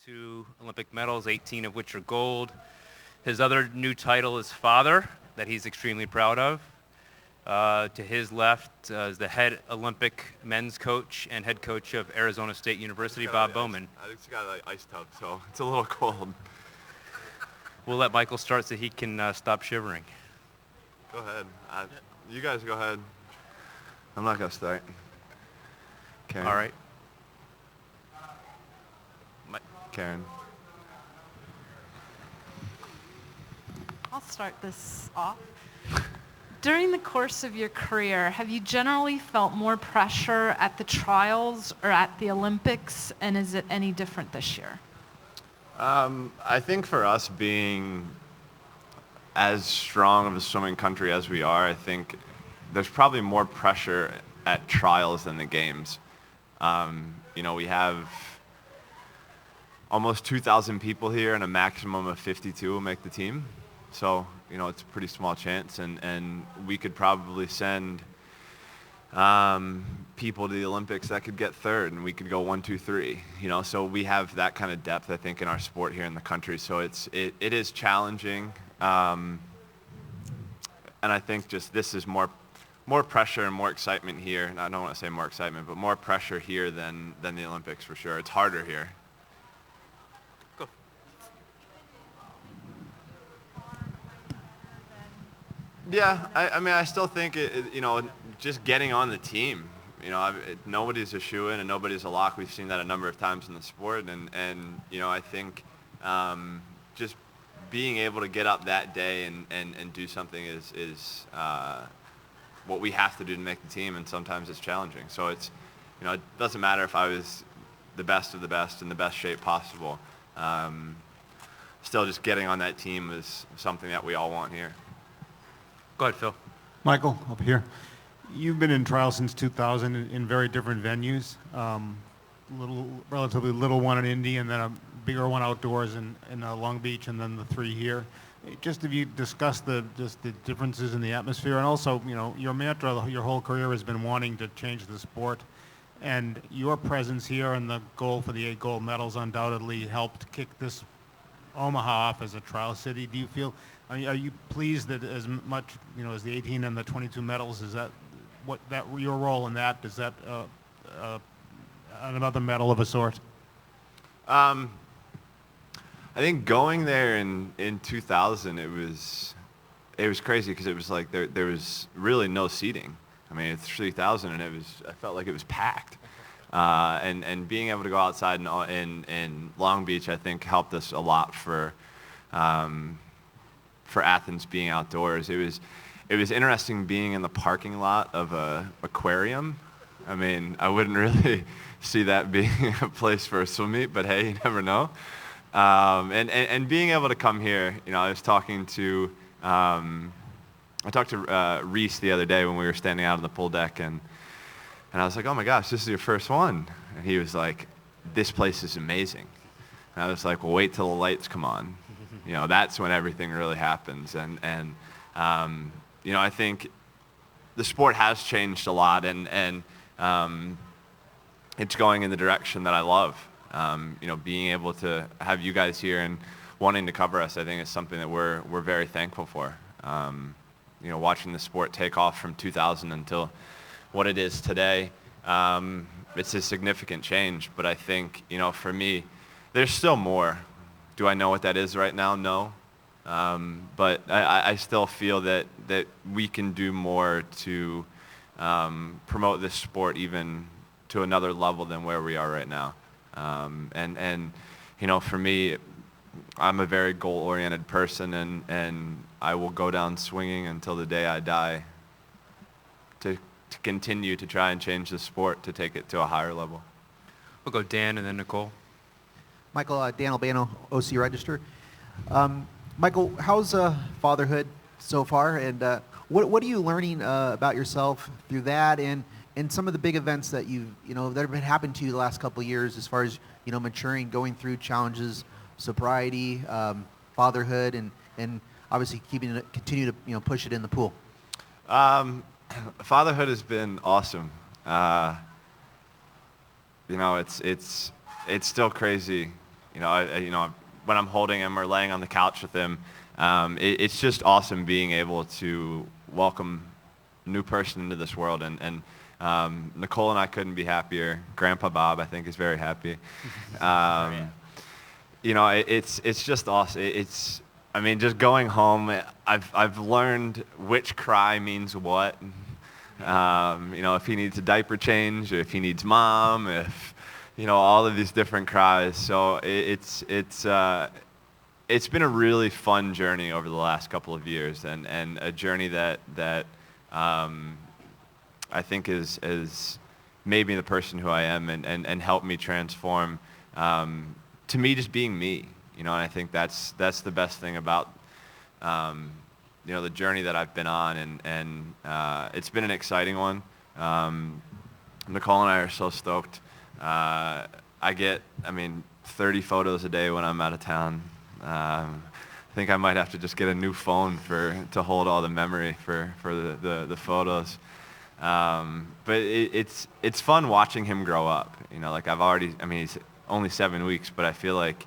22 Olympic medals, 18 of which are gold. His other new title is father, that he's extremely proud of. To his left is the head Olympic men's coach and head coach of Arizona State University, Bob Bowman. I just got an ice tub, so it's a little cold. We'll let Michael start so he can stop shivering. Go ahead. You guys go ahead. I'm not going to start. Karen. All right. Karen. I'll start this off. During the course of your career, have you generally felt more pressure at the trials or at the Olympics, and is it any different this year? I think for us being as strong of a swimming country as we are, I think there's probably more pressure at trials than the games. We have almost 2,000 people here, and a maximum of 52 will make the team. So, it's a pretty small chance, and we could probably send people to the Olympics that could get third, and we could go 1, 2, 3. So we have that kind of depth, I think, in our sport here in the country. So it is challenging, and I think just this is more pressure and more excitement here. And I don't want to say more excitement, but more pressure here than the Olympics for sure. It's harder here. Yeah, I still think just getting on the team. Nobody's a shoo-in and nobody's a lock. We've seen that a number of times in the sport, and I think just being able to get up that day and do something is what we have to do to make the team, and sometimes it's challenging. So it doesn't matter if I was the best of the best in the best shape possible. Still, just getting on that team is something that we all want here. Go ahead, Phil. Michael, up here. You've been in trials since 2000 in very different venues. Relatively little one in Indy, and then a bigger one outdoors in Long Beach, and then the 3 here. Just if you discuss the differences in the atmosphere, and also, your mantra your whole career has been wanting to change the sport, and your presence here and the goal for the 8 gold medals undoubtedly helped kick this Omaha off as a trial city. Do you feel? Are you pleased that as much, as the 18 and the 22 medals, is that your role in that? Is that another medal of a sort? I think going there in 2000, it was crazy because it was like there was really no seating. I mean, it's 3,000, and I felt like it was packed. And being able to go outside in Long Beach, I think, helped us a lot for Athens being outdoors. It was interesting being in the parking lot of a aquarium. I mean, I wouldn't really see that being a place for a swim meet, but hey, you never know. And being able to come here, I talked to Reese the other day when we were standing out on the pool deck, and I was like, oh my gosh, this is your first one. And he was like, this place is amazing. And I was like, well, wait till the lights come on. That's when everything really happens. And I think the sport has changed a lot, and it's going in the direction that I love. Being able to have you guys here and wanting to cover us, I think is something that we're very thankful for. Watching the sport take off from 2000 until what it is today, it's a significant change. But I think, for me, there's still more. Do I know what that is right now? No. But I still feel that we can do more to promote this sport even to another level than where we are right now. For me, I'm a very goal-oriented person, and I will go down swinging until the day I die to continue to try and change the sport to take it to a higher level. We'll go Dan and then Nicole. Michael, Dan Albano, OC Register. Michael, how's fatherhood so far, and what are you learning about yourself through that, and some of the big events that that have been happening to you the last couple of years, as far as maturing, going through challenges, sobriety, fatherhood, and obviously continue to push it in the pool. Fatherhood has been awesome. It's still crazy When I'm holding him or laying on the couch with him, it's just awesome being able to welcome a new person into this world. And Nicole and I couldn't be happier. Grandpa Bob, I think, is very happy. It's just awesome. Just going home, I've learned which cry means what. If he needs a diaper change, or if he needs mom, if all of these different cries. So it's been a really fun journey over the last couple of years, and a journey that I think is made me the person who I am, and helped me transform to me just being me. And I think that's the best thing about the journey that I've been on, and it's been an exciting one. Nicole and I are so stoked. I get 30 photos a day when I'm out of town. I think I might have to just get a new phone to hold all the memory for the photos. But it's fun watching him grow up. He's only 7 weeks, but I feel like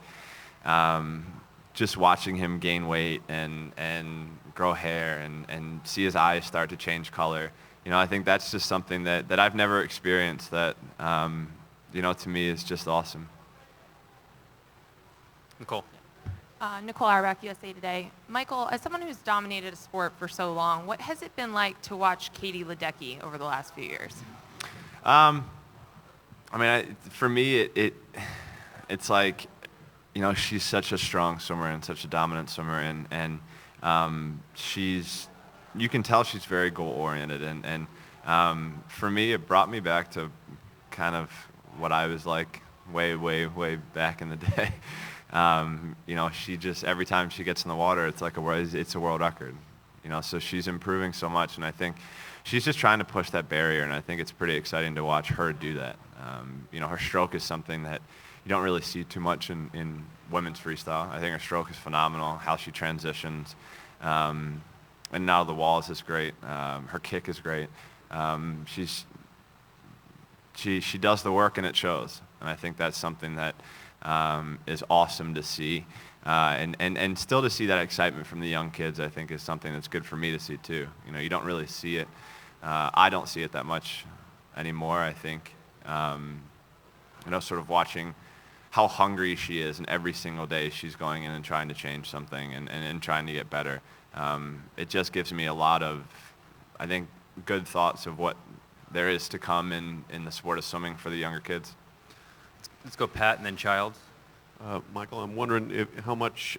just watching him gain weight and grow hair and see his eyes start to change color. I think that's just something that I've never experienced that, to me is just awesome. Nicole. Nicole Auerbach, USA Today. Michael, as someone who's dominated a sport for so long, what has it been like to watch Katie Ledecky over the last few years? For me, it's like, she's such a strong swimmer and such a dominant swimmer, and you can tell she's very goal-oriented, and for me, it brought me back to kind of what I was like way, way, way back in the day. She just, every time she gets in the water, it's like it's a world record. So she's improving so much, and I think she's just trying to push that barrier, and I think it's pretty exciting to watch her do that. Her stroke is something that you don't really see too much in women's freestyle. I think her stroke is phenomenal, how she transitions. And now the walls is great. Her kick is great. She does the work, and it shows. And I think that's something that is awesome to see. And still to see that excitement from the young kids, I think, is something that's good for me to see too. You don't really see it. I don't see it that much anymore, I think. Sort of watching how hungry she is, and every single day she's going in and trying to change something and trying to get better. It just gives me a lot of, I think, good thoughts of what there is to come in the sport of swimming for the younger kids. Let's go Pat and then Childs. Michael, I'm wondering how much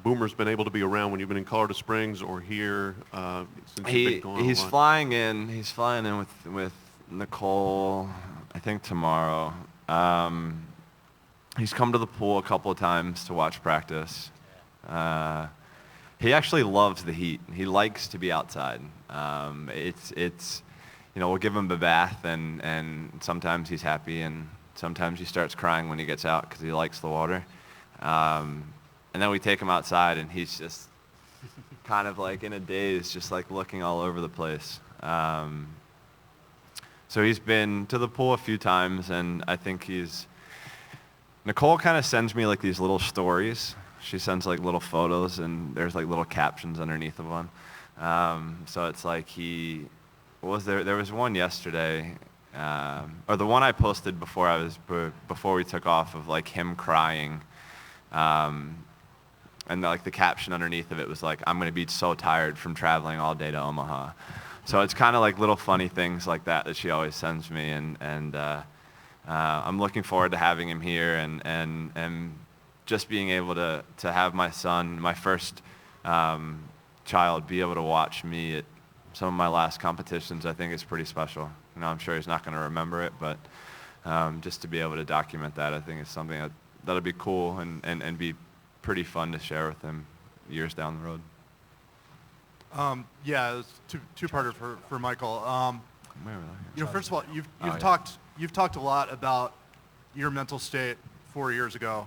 Boomer's been able to be around when you've been in Colorado Springs or here since you've been going He's a lot. flying in. He's flying in with Nicole, I think tomorrow. He's come to the pool a couple of times to watch practice. He actually loves the heat. He likes to be outside. We'll give him a bath, and sometimes he's happy, and sometimes he starts crying when he gets out because he likes the water. And then we take him outside, and he's just kind of like in a daze, just like looking all over the place. So he's been to the pool a few times, and I think Nicole kind of sends me like these little stories. She sends like little photos, and there's like little captions underneath of them. So it's like there was one yesterday, or the one I posted before we took off, of like him crying, and like the caption underneath of it was like, "I'm gonna be so tired from traveling all day to Omaha." So it's kind of like little funny things like that she always sends me, and I'm looking forward to having him here, and just being able to have my son, my first child, be able to watch me at some of my last competitions, I think is pretty special. I'm sure he's not going to remember it, but just to be able to document that, I think is something that'll be cool and be pretty fun to share with him years down the road. Yeah, it's two-parter for Michael. First of all, you've talked a lot about your mental state 4 years ago.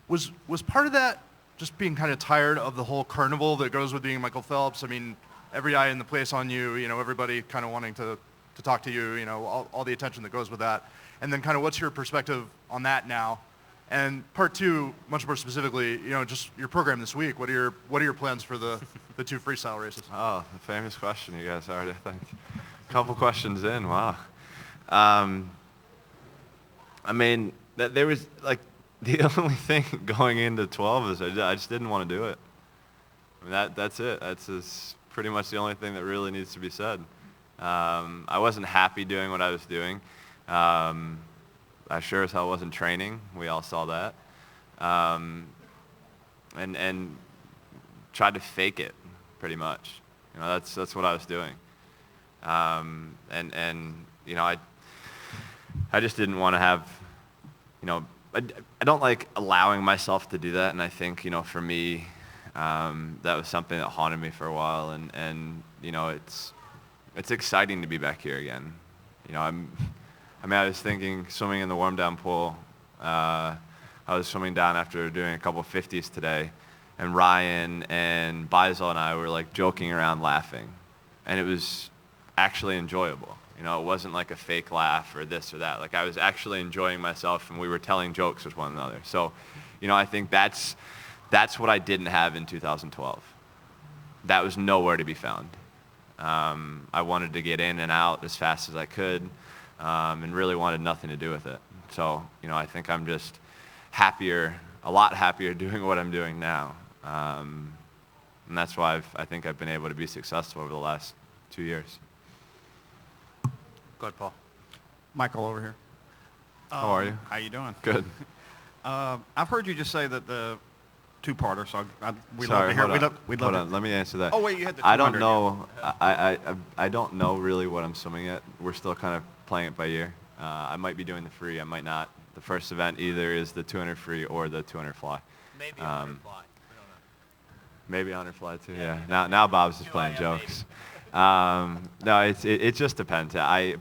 Was part of that just being kind of tired of the whole carnival that goes with being Michael Phelps? I mean, every eye in the place on you, everybody kind of wanting to talk to you, all the attention that goes with that. And then kind of what's your perspective on that now? And part two, much more specifically, just your program this week. What are your plans for the two freestyle races? Oh, the famous question you guys already, I think. A couple questions in, wow. I mean, there was, like, the only thing going into 12 is I just didn't want to do it. I mean, that's it. That's just pretty much the only thing that really needs to be said. I wasn't happy doing what I was doing. I sure as hell wasn't training. We all saw that. And tried to fake it, pretty much. That's what I was doing. I just didn't want to have, I don't like allowing myself to do that. And I think, for me, that was something that haunted me for a while. And it's exciting to be back here again. I was thinking swimming in the warm down pool. I was swimming down after doing a couple 50s today, and Ryan and Beisel and I were like joking around laughing, and it was actually enjoyable. It wasn't like a fake laugh or this or that. Like, I was actually enjoying myself, and we were telling jokes with one another. So, I think that's what I didn't have in 2012. That was nowhere to be found. I wanted to get in and out as fast as I could. And really wanted nothing to do with it. So, I think I'm just a lot happier doing what I'm doing now. And that's why I think I've been able to be successful over the last 2 years. Go ahead, Paul. Michael over here. How are you? How you doing? Good. I've heard you just say that the two-parter, so we'd Sorry, love to hear. hold on. Let me answer that. Oh, wait, you had the I don't 200, know. I don't know really what I'm swimming yet. We're still kind of playing it by ear. I might be doing the free. I might not. The first event either is the 200 free or the 200 fly. Maybe 100 fly. We don't know. Maybe 100 fly too. Yeah. Now Bob's just playing jokes. No, it just depends. I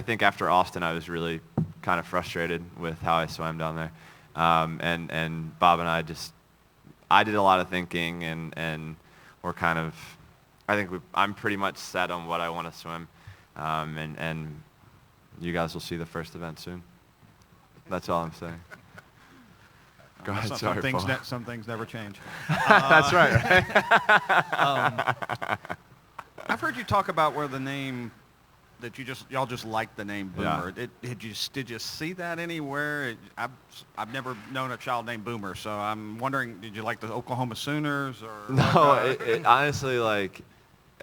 think after Austin, I was really kind of frustrated with how I swam down there. And Bob and I did a lot of thinking, and we're kind of, I'm pretty much set on what I want to swim. And you guys will see the first event soon. That's all I'm saying. Go ahead, sorry, Paul. Some things never change. That's right. I've heard you talk about where the name that y'all just like the name Boomer. Yeah. Did you see that anywhere? I've never known a child named Boomer, so I'm wondering, did you like the Oklahoma Sooners or? No, it honestly, like,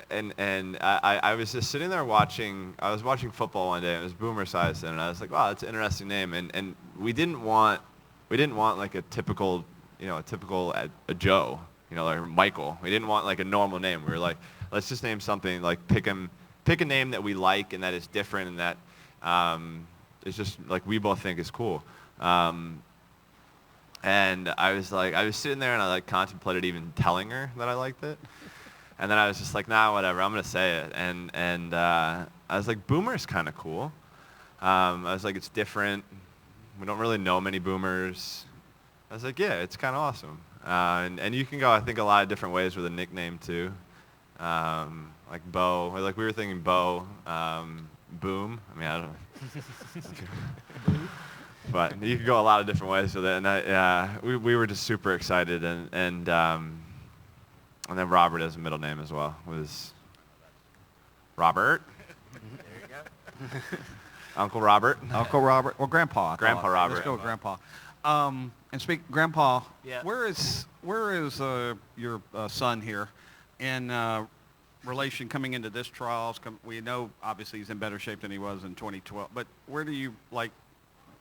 and I was just sitting there watching. I was watching football one day, and it was Boomer Esiason, and I was like, wow, that's an interesting name. And we didn't want like a typical a Joe, like Michael. We didn't want like a normal name. We were like, let's just name something, like pick a name that we like and that is different and that is just like we both think is cool. And I was sitting there and I like contemplated even telling her that I liked it. And then I was just like, nah, whatever, I'm gonna say it. And I was like, Boomer's kind of cool. I was like, it's different. We don't really know many Boomers. I was like, yeah, it's kind of awesome. And you can go, I think, a lot of different ways with a nickname too. Like Bo, or like we were thinking Bo, Boom. I mean, I don't know. But you could go a lot of different ways with it. And we were just super excited. And then Robert as a middle name as well was Robert. There you go. Uncle Robert. Uncle Robert. Well, Grandpa. Grandpa Robert. Let's go with Grandpa. And Grandpa, Yeah. where is your son here in relation coming into this trials? We know obviously he's in better shape than he was in 2012, but where do you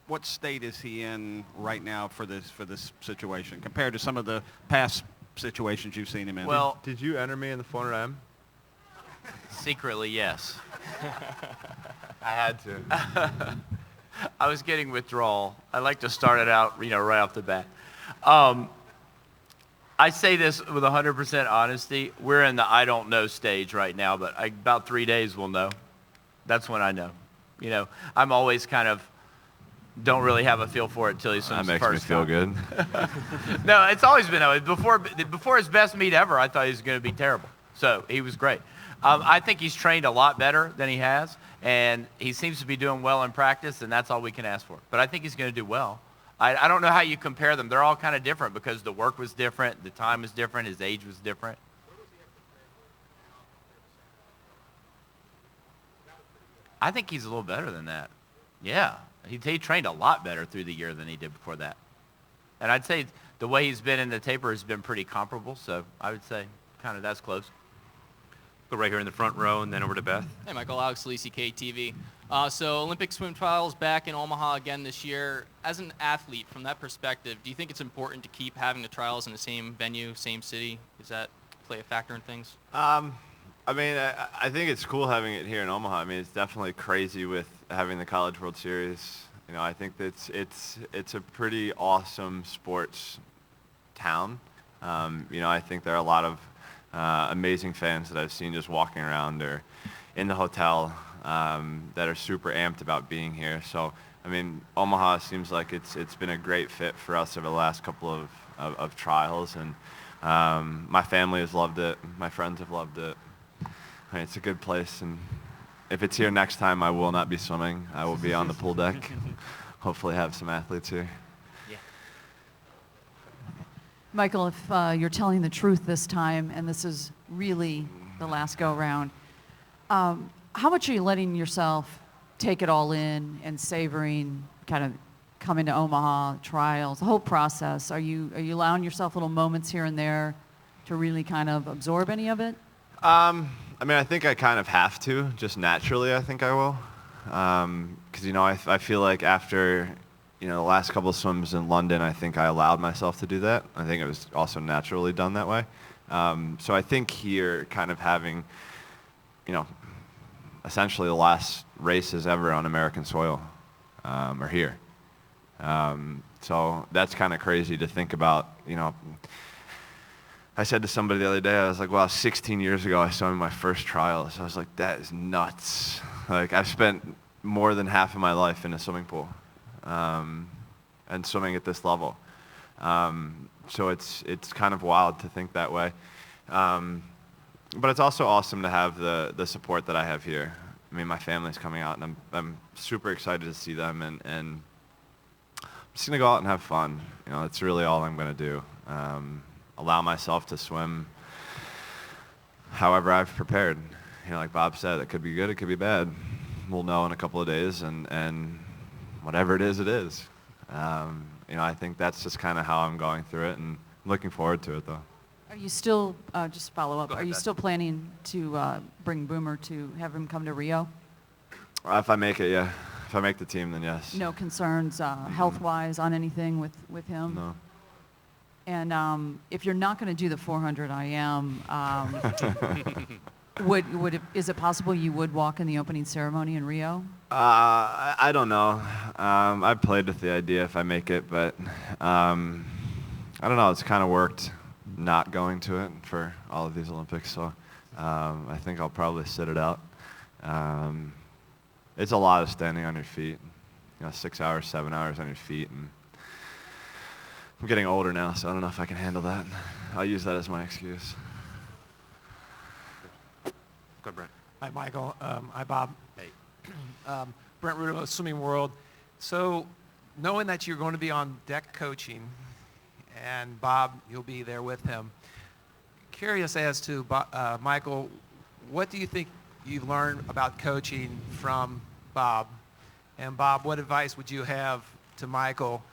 what state is he in right now for this situation compared to some of the past situations you've seen him in? Well, Did you enter me in the 400M? secretly, yes. I had to. I was getting withdrawal. I like to start it out, right off the bat. I say this with 100% honesty. We're in the I don't know stage right now, but about 3 days we'll know. That's when I know. I'm always kind of don't really have a feel for it till he swims That the makes first me feel time. good. No, it's always been that way. Before his best meet ever, I thought he was going to be terrible. So he was great. I think he's trained a lot better than he has, and he seems to be doing well in practice, and that's all we can ask for. But I think he's going to do well. I don't know how you compare them. They're all kind of different because the work was different, the time was different, his age was different. I think he's a little better than that. Yeah, he trained a lot better through the year than he did before that. And I'd say the way he's been in the taper has been pretty comparable, so I would say kind of that's close. Go right here in the front row and then over to Beth. Hey, Michael. Alex Lisi, KTV. So Olympic swim trials back in Omaha again this year. As an athlete, from that perspective, do you think it's important to keep having the trials in the same venue, same city? Does that play a factor in things? I mean, I think it's cool having it here in Omaha. I mean, it's definitely crazy with having the College World Series. You know, I think that it's a pretty awesome sports town. You know, I think there are a lot of amazing fans that I've seen just walking around or in the hotel that are super amped about being here. So, I mean, Omaha seems like it's been a great fit for us over the last couple of trials, and my family has loved it. My friends have loved it. I mean, it's a good place, and if it's here next time, I will not be swimming. I will be on the pool deck. Hopefully have some athletes here. Yeah. Michael, if you're telling the truth this time, and this is really the last go-round, how much are you letting yourself take it all in and savoring kind of coming to Omaha, trials, the whole process? Are you allowing yourself little moments here and there to really kind of absorb any of it? I mean, I think I kind of have to, just naturally. I think I will, because you know, I feel like after the last couple of swims in London, I think I allowed myself to do that. I think it was also naturally done that way. So I think here, kind of having, essentially the last races ever on American soil are here. So that's kind of crazy to think about. I said to somebody the other day, I was like, well, 16 years ago, I swam my first trials. I was like, that is nuts. Like, I've spent more than half of my life in a swimming pool and swimming at this level. So it's kind of wild to think that way. But it's also awesome to have the support that I have here. I mean, my family's coming out, and I'm super excited to see them, and I'm just going to go out and have fun. That's really all I'm going to do. Allow myself to swim however I've prepared. Like Bob said, it could be good, it could be bad. We'll know in a couple of days, and whatever it is, it is. I think that's just kind of how I'm going through it, and I'm looking forward to it, though. Are you still, just follow up, Go ahead, are you Beth. still planning to bring Boomer to have him come to Rio? If I make it, yeah. If I make the team, then yes. No concerns health-wise on anything with him? No. And if you're not going to do the 400 IM, is it possible you would walk in the opening ceremony in Rio? I don't know. I played with the idea if I make it, but I don't know. It's kind of worked not going to it for all of these Olympics, so I think I'll probably sit it out. It's a lot of standing on your feet, 6 hours, 7 hours on your feet, and I'm getting older now, so I don't know if I can handle that. I'll use that as my excuse. Go, Brent. Hi, Michael. Hi, Bob. Hey. Brent Rudo, Swimming World. So, knowing that you're going to be on deck coaching, and Bob, you'll be there with him, curious as to, Michael, what do you think you've learned about coaching from Bob? And Bob, what advice would you have to Michael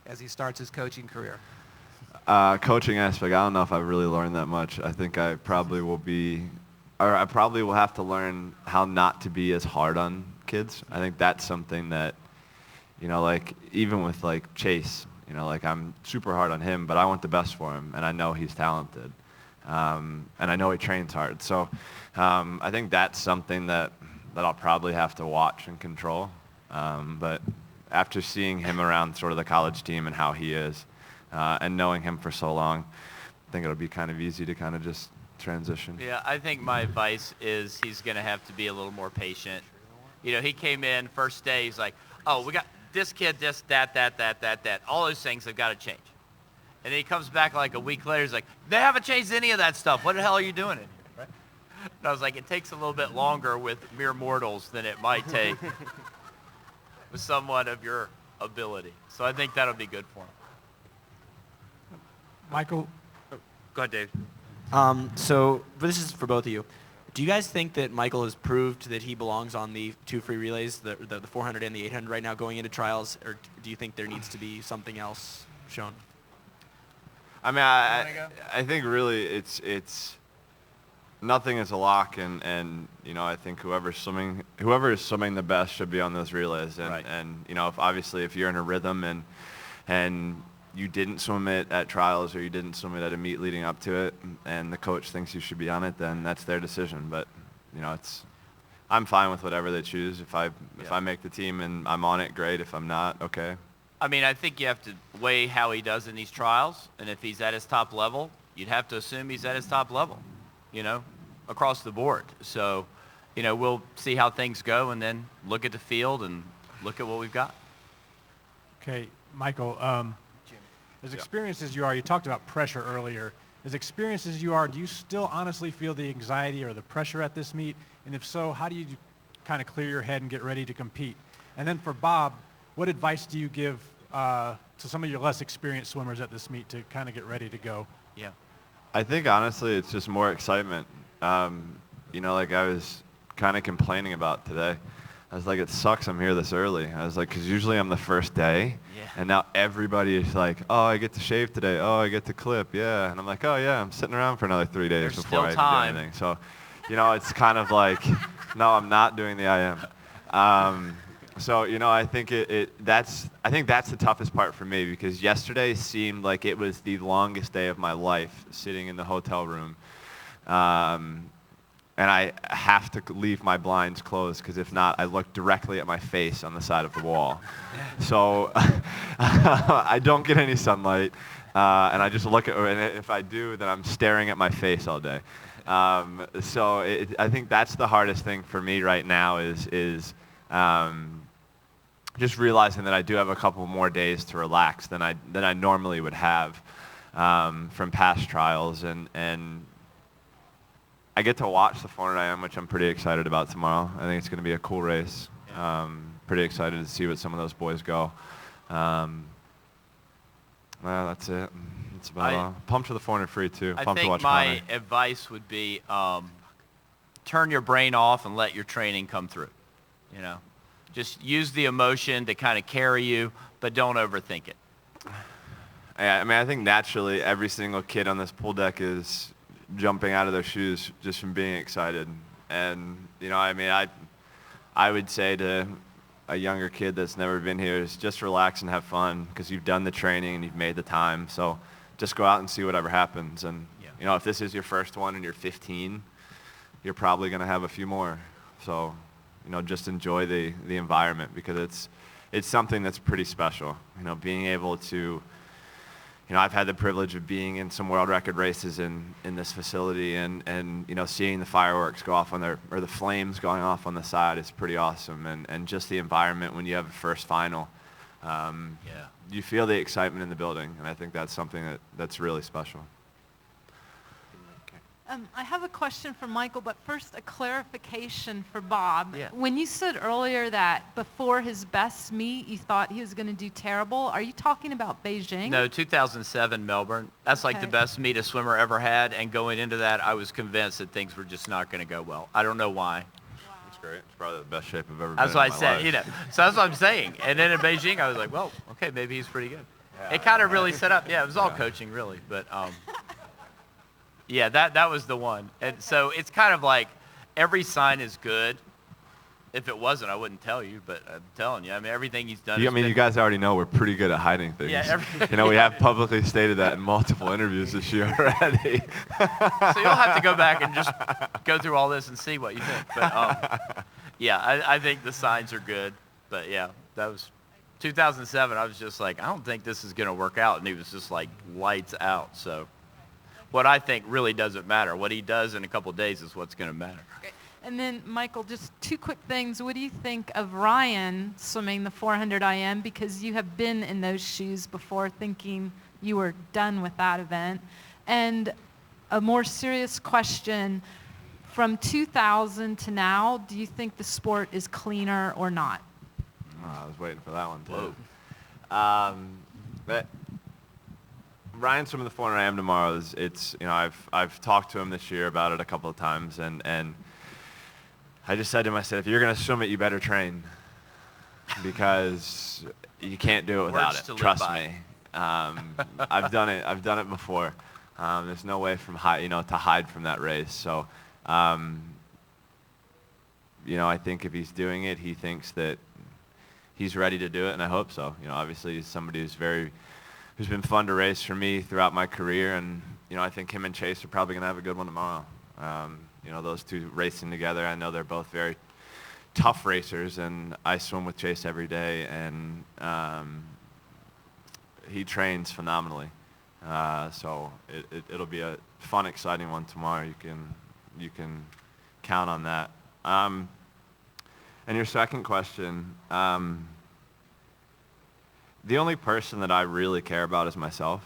as he starts his coaching career? Coaching aspect, I don't know if I've really learned that much. I think I probably will have to learn how not to be as hard on kids. I think that's something that, like even with like Chase, like I'm super hard on him, but I want the best for him, and I know he's talented, and I know he trains hard. So I think that's something that I'll probably have to watch and control. But after seeing him around sort of the college team and how he is, and knowing him for so long, I think it'll be kind of easy to kind of just transition. Yeah, I think my advice is he's going to have to be a little more patient. He came in first day, he's like, oh, we got this kid, this, that. All those things have got to change. And then he comes back like a week later, he's like, they haven't changed any of that stuff. What the hell are you doing in here? Right? And I was like, it takes a little bit longer with mere mortals than it might take with someone of your ability. So I think that'll be good for him. Michael? Go ahead, Dave. So this is for both of you. Do you guys think that Michael has proved that he belongs on the two free relays, the 400 and the 800 right now going into trials, or do you think there needs to be something else shown? I mean, I think really it's nothing is a lock, and you know, I think whoever is swimming the best should be on those relays, and Right. and you know, if you're in a rhythm and you didn't swim it at trials or you didn't swim it at a meet leading up to it, and the coach thinks you should be on it, then that's their decision. But you know, I'm fine with whatever they choose. If I make the team and I'm on it, great. If I'm not, okay. I mean, I think you have to weigh how he does in these trials, and if he's at his top level, you'd have to assume he's at his top level, you know, across the board. So, you know, we'll see how things go and then look at the field and look at what we've got. Okay, Michael, as experienced as you are, you talked about pressure earlier. As experienced as you are, do you still honestly feel the anxiety or the pressure at this meet? And if so, how do you kind of clear your head and get ready to compete? And then for Bob, what advice do you give to some of your less experienced swimmers at this meet to kind of get ready to go? Yeah. I think honestly it's just more excitement. You know, like I was kind of complaining about today. I was like, it sucks I'm here this early. I was like, because usually I'm the first day, and now everybody is like, oh, I get to shave today. Oh, I get to clip, yeah. And I'm like, oh, yeah, I'm sitting around for another 3 days before I even do anything. So, you know, it's kind of like, no, I'm not doing the IM. So, you know, I think that's the toughest part for me, because yesterday seemed like it was the longest day of my life sitting in the hotel room. And I have to leave my blinds closed, because if not, I look directly at my face on the side of the wall. So I don't get any sunlight, and I just look at, and if I do, then I'm staring at my face all day. So I think that's the hardest thing for me right now is just realizing that I do have a couple more days to relax than I normally would have from past trials, and I get to watch the 400 IM, which I'm pretty excited about tomorrow. I think it's going to be a cool race. Pretty excited to see what some of those boys go. Well, that's it. It's about pumped for the 400 free too. I Pumped to watch think my Connor. advice would be turn your brain off and let your training come through. You know, just use the emotion to kind of carry you, but don't overthink it. Yeah, I mean, I think naturally every single kid on this pool deck is jumping out of their shoes just from being excited. And, you know, I mean, I would say to a younger kid that's never been here is just relax and have fun, because you've done the training and you've made the time. So just go out and see whatever happens. And, you know, if this is your first one and you're 15, you're probably going to have a few more. So, you know, just enjoy the environment, because it's something that's pretty special. You know, being able to, you know, I've had the privilege of being in some world record races in this facility, and you know, seeing the fireworks go off or the flames going off on the side is pretty awesome, and just the environment when you have a first final, you feel the excitement in the building, and I think that's something that's really special. I have a question for Michael, but first a clarification for Bob. Yeah. When you said earlier that before his best meet, you thought he was going to do terrible, are you talking about Beijing? No, 2007 Melbourne. That's like the Okay. best meet a swimmer ever had, and going into that, I was convinced that things were just not going to go well. I don't know why. It's great. It's probably the best shape I've ever That's been what I in my said, life. you know. So that's what I'm saying. And then in Beijing, I was like, well, okay, maybe he's pretty good. It kind of really set up. Yeah, it was all coaching, really. But yeah, that was the one. And so it's kind of like every sign is good. If it wasn't, I wouldn't tell you, but I'm telling you. I mean, everything he's done. I mean, you guys already know we're pretty good at hiding things. Yeah, you know, we have publicly stated that in multiple interviews this year already. So you'll have to go back and just go through all this and see what you think. But yeah, I think the signs are good. But yeah, that was 2007. I was just like, I don't think this is going to work out. And he was just like lights out. So what I think really doesn't matter. What he does in a couple of days is what's going to matter. And then, Michael, just two quick things. What do you think of Ryan swimming the 400 IM? Because you have been in those shoes before, thinking you were done with that event. And a more serious question, from 2000 to now, do you think the sport is cleaner or not? Oh, I was waiting for that one, too. Whoa. But Ryan's swimming the 400 AM tomorrow. I've talked to him this year about it a couple of times, and I just said to him, I said, if you're going to swim it, you better train, because you can't do it without Words to it. live Trust by. me. I've done it before. There's no way to hide from that race. So, I think if he's doing it, he thinks that he's ready to do it, and I hope so. Obviously he's somebody who's been fun to race for me throughout my career, and I think him and Chase are probably going to have a good one tomorrow. Those two racing together, I know they're both very tough racers, and I swim with Chase every day, and he trains phenomenally. So it'll be a fun, exciting one tomorrow. You can count on that. And your second question, the only person that I really care about is myself.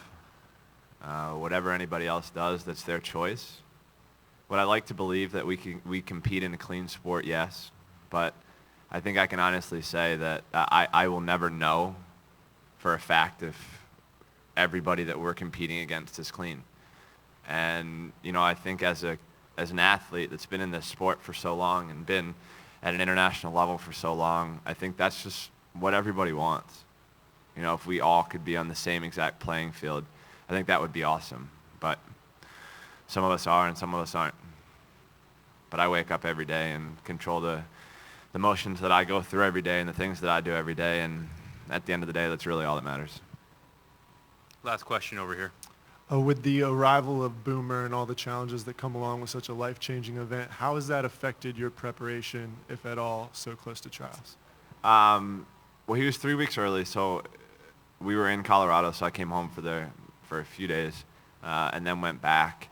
Whatever anybody else does, that's their choice. Would I like to believe that we compete in a clean sport? Yes. But I think I can honestly say that I will never know for a fact if everybody that we're competing against is clean. And, I think as an athlete that's been in this sport for so long and been at an international level for so long, I think that's just what everybody wants. If we all could be on the same exact playing field, I think that would be awesome. But some of us are and some of us aren't. But I wake up every day and control the motions that I go through every day and the things that I do every day, and at the end of the day, that's really all that matters. Last question over here. With the arrival of Boomer and all the challenges that come along with such a life-changing event, how has that affected your preparation, if at all, so close to trials? Well, he was 3 weeks early, so we were in Colorado, so I came home for a few days and then went back.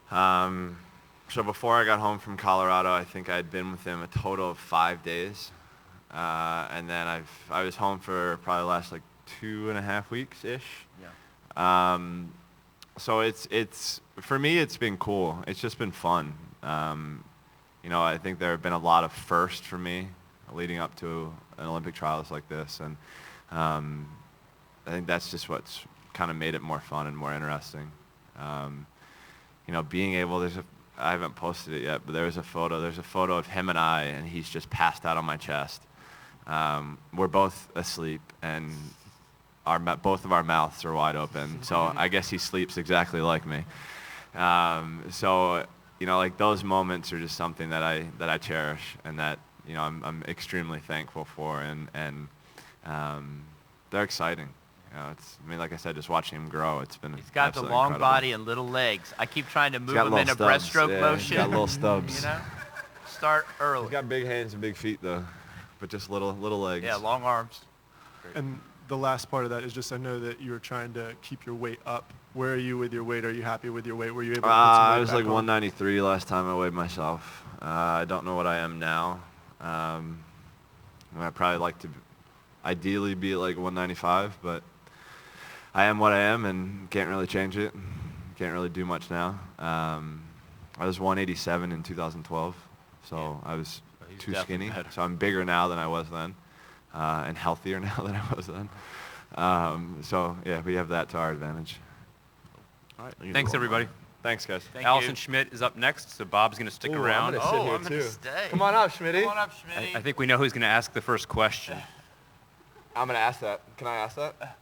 So before I got home from Colorado, I think I'd been with him a total of 5 days. And then I was home for probably the last 2.5 weeks-ish. Yeah. So it's for me, it's been cool. It's just been fun. I think there have been a lot of firsts for me leading up to an Olympic trials like this, and I think that's just what's kind of made it more fun and more interesting. Being able, I haven't posted it yet, but there's a photo of him and I, and he's just passed out on my chest. We're both asleep, and both of our mouths are wide open, so I guess he sleeps exactly like me. So those moments are just something that I cherish, and that I'm extremely thankful for, and they're exciting. Like I said, just watching him grow, it's been He's got the long incredible. Body and little legs. I keep trying to move got him little in a stubs. breaststroke Yeah, motion. He's got little stubs. Start early. He's got big hands and big feet though, but just little legs. Yeah, long arms. Great. And the last part of that is just, I know that you were trying to keep your weight up. Where are you with your weight? Are you happy with your weight? Were you able to put some weight I was back like on? 193 last time I weighed myself. I don't know what I am now. I'd probably like to ideally be at 195, but I am what I am and can't really change it. Can't really do much now. I was 187 in 2012, so I was too skinny. better. So I'm bigger now than I was then, and healthier now than I was then. So yeah, we have that to our advantage. All right. Thanks, everybody. Thanks, guys. Thank Allison you. Schmidt is up next, so Bob's going to stick around. I'm gonna sit here I'm going too. to stay. Come on up, Schmitty. Come on up, Schmitty. I think we know who's going to ask the first question. I'm gonna ask that. Can I ask that?